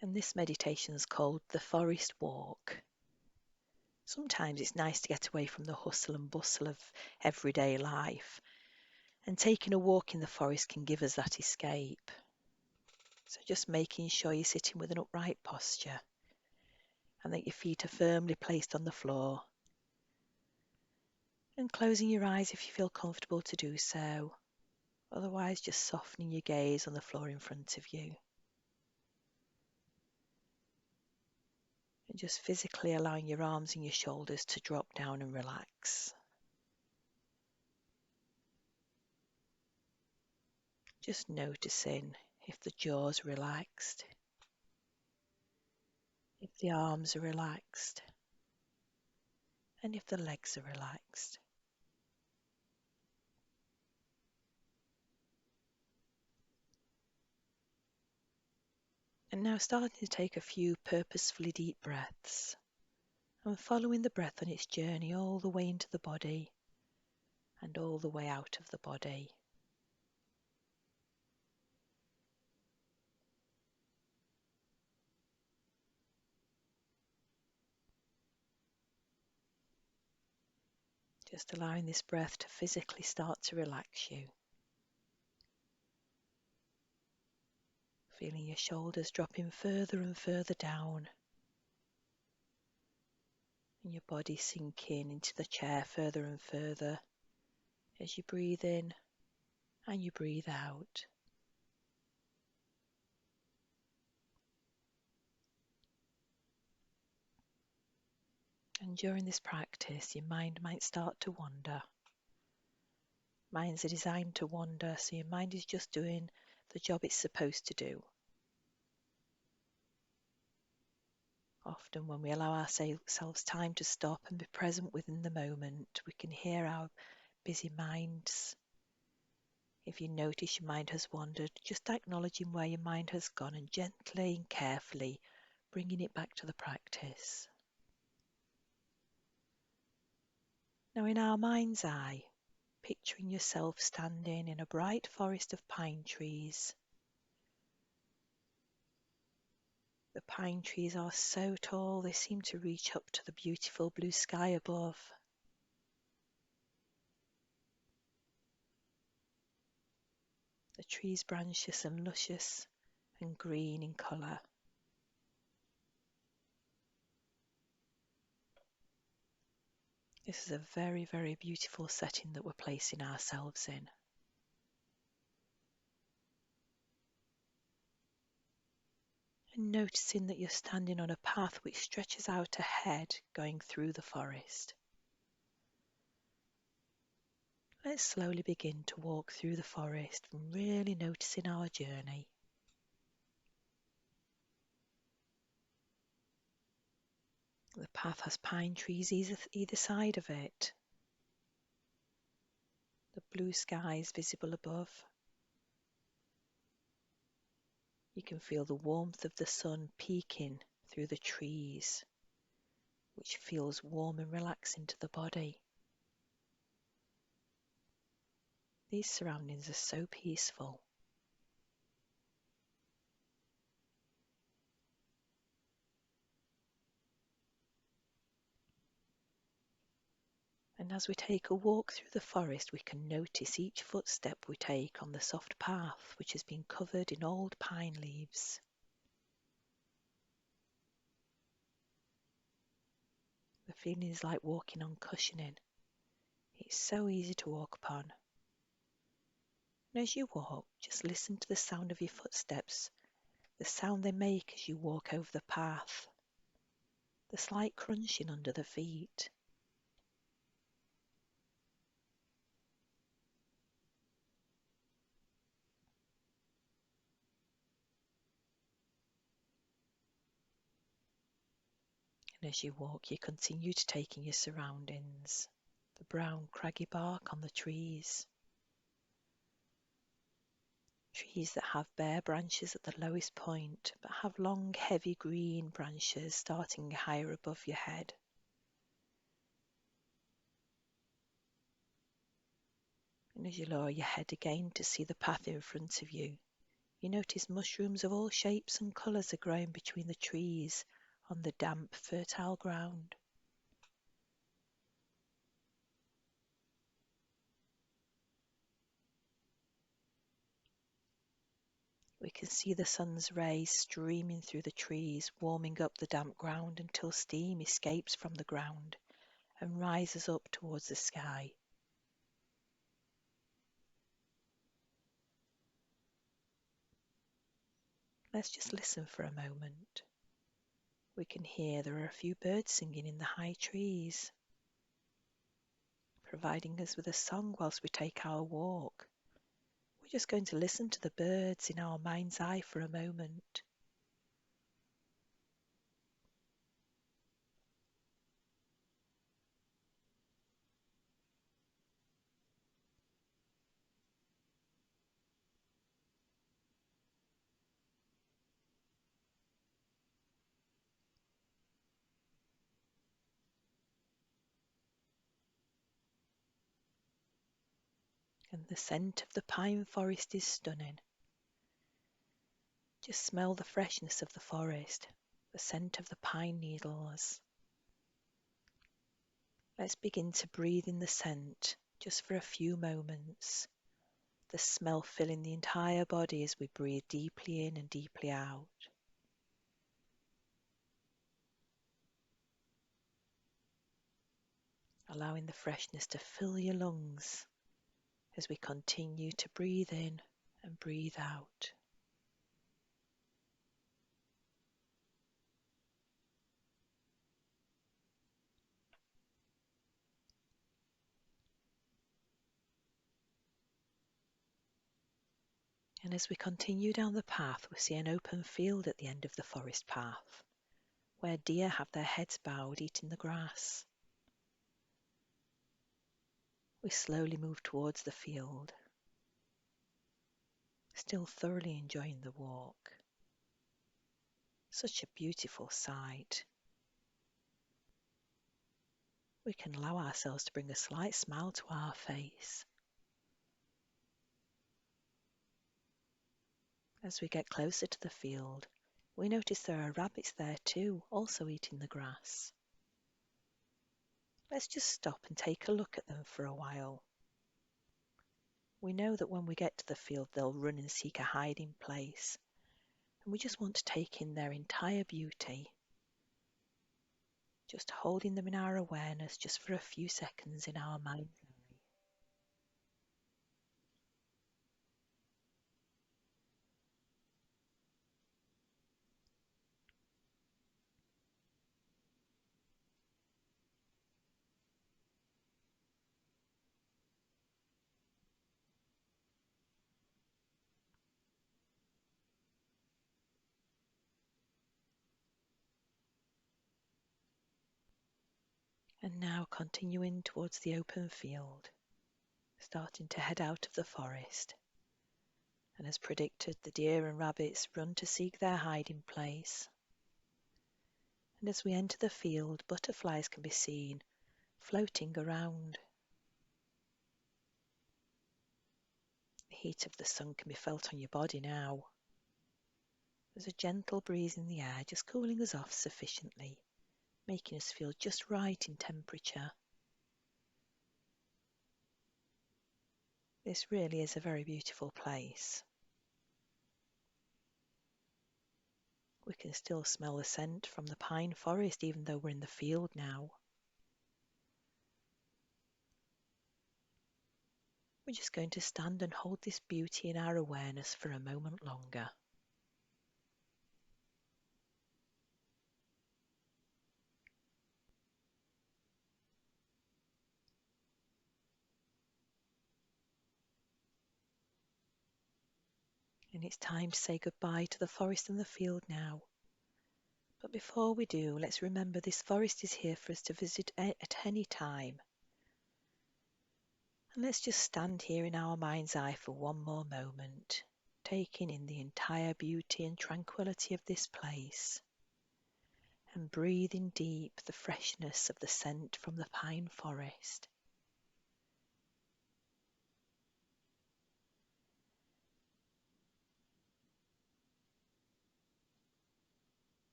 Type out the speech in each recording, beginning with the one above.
And this meditation is called the Forest Walk. Sometimes it's nice to get away from the hustle and bustle of everyday life, and taking a walk in the forest can give us that escape. So just making sure you're sitting with an upright posture and that your feet are firmly placed on the floor, and closing your eyes if you feel comfortable to do so. Otherwise, just softening your gaze on the floor in front of you. And just physically allowing your arms and your shoulders to drop down and relax. Just noticing if the jaw's relaxed, if the arms are relaxed, and if the legs are relaxed. And now starting to take a few purposefully deep breaths, and following the breath on its journey all the way into the body and all the way out of the body. Just allowing this breath to physically start to relax you. Feeling your shoulders dropping further and further down, and your body sinking into the chair further and further as you breathe in and you breathe out. And during this practice, your mind might start to wander. Minds are designed to wander, so your mind is just doing the job it's supposed to do. Often when we allow ourselves time to stop and be present within the moment, we can hear our busy minds. If you notice your mind has wandered, just acknowledging where your mind has gone and gently and carefully bringing it back to the practice. Now in our mind's eye, picturing yourself standing in a bright forest of pine trees. The pine trees are so tall they seem to reach up to the beautiful blue sky above. The trees branches are luscious and green in colour. This is a very, very beautiful setting that we're placing ourselves in. And noticing that you're standing on a path which stretches out ahead, going through the forest. Let's slowly begin to walk through the forest and really noticing our journey. The path has pine trees either side of it. The blue sky is visible above. You can feel the warmth of the sun peeking through the trees, which feels warm and relaxing to the body. These surroundings are so peaceful. And as we take a walk through the forest, we can notice each footstep we take on the soft path, which has been covered in old pine leaves. The feeling is like walking on cushioning. It's so easy to walk upon. And as you walk, just listen to the sound of your footsteps, the sound they make as you walk over the path, the slight crunching under the feet. And as you walk, you continue to take in your surroundings, the brown craggy bark on the trees, trees that have bare branches at the lowest point, but have long, heavy green branches starting higher above your head. And as you lower your head again to see the path in front of you, You notice mushrooms of all shapes and colours are growing between the trees on the damp, fertile ground. We can see the sun's rays streaming through the trees, warming up the damp ground until steam escapes from the ground and rises up towards the sky. Let's just listen for a moment. We can hear there are a few birds singing in the high trees, providing us with a song whilst we take our walk. We're just going to listen to the birds in our mind's eye for a moment. And the scent of the pine forest is stunning. Just smell the freshness of the forest, the scent of the pine needles. Let's begin to breathe in the scent just for a few moments. The smell filling the entire body as we breathe deeply in and deeply out. Allowing the freshness to fill your lungs as we continue to breathe in and breathe out. And as we continue down the path, we see an open field at the end of the forest path, where deer have their heads bowed eating the grass. We slowly move towards the field, still thoroughly enjoying the walk. Such a beautiful sight. We can allow ourselves to bring a slight smile to our face. As we get closer to the field, we notice there are rabbits there too, also eating the grass. Let's just stop and take a look at them for a while. We know that when we get to the field, they'll run and seek a hiding place, and we just want to take in their entire beauty. Just holding them in our awareness just for a few seconds in our mind's eye. And now continuing towards the open field, starting to head out of the forest. And as predicted, the deer and rabbits run to seek their hiding place. And as we enter the field, butterflies can be seen floating around. The heat of the sun can be felt on your body now. There's a gentle breeze in the air, just cooling us off sufficiently, making us feel just right in temperature. This really is a very beautiful place. We can still smell the scent from the pine forest even though we're in the field now. We're just going to stand and hold this beauty in our awareness for a moment longer. And it's time to say goodbye to the forest and the field now. But before we do, let's remember this forest is here for us to visit at any time. And let's just stand here in our mind's eye for one more moment, taking in the entire beauty and tranquility of this place, and breathing deep the freshness of the scent from the pine forest.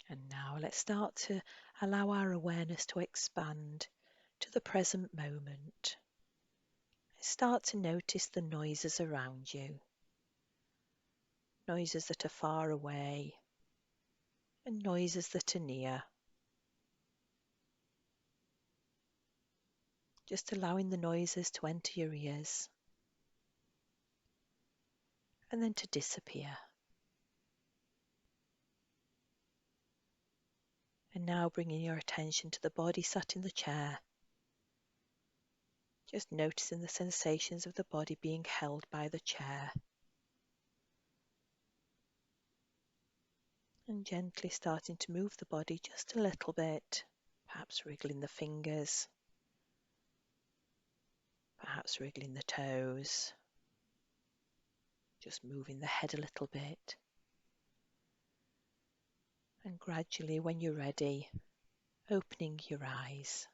And now let's start to allow our awareness to expand to the present moment. Start to notice the noises around you, noises that are far away and noises that are near. Just allowing the noises to enter your ears and then to disappear. And now bringing your attention to the body sat in the chair. Just noticing the sensations of the body being held by the chair. And gently starting to move the body just a little bit, perhaps wriggling the fingers, perhaps wriggling the toes, just moving the head a little bit. And gradually, when you're ready, opening your eyes.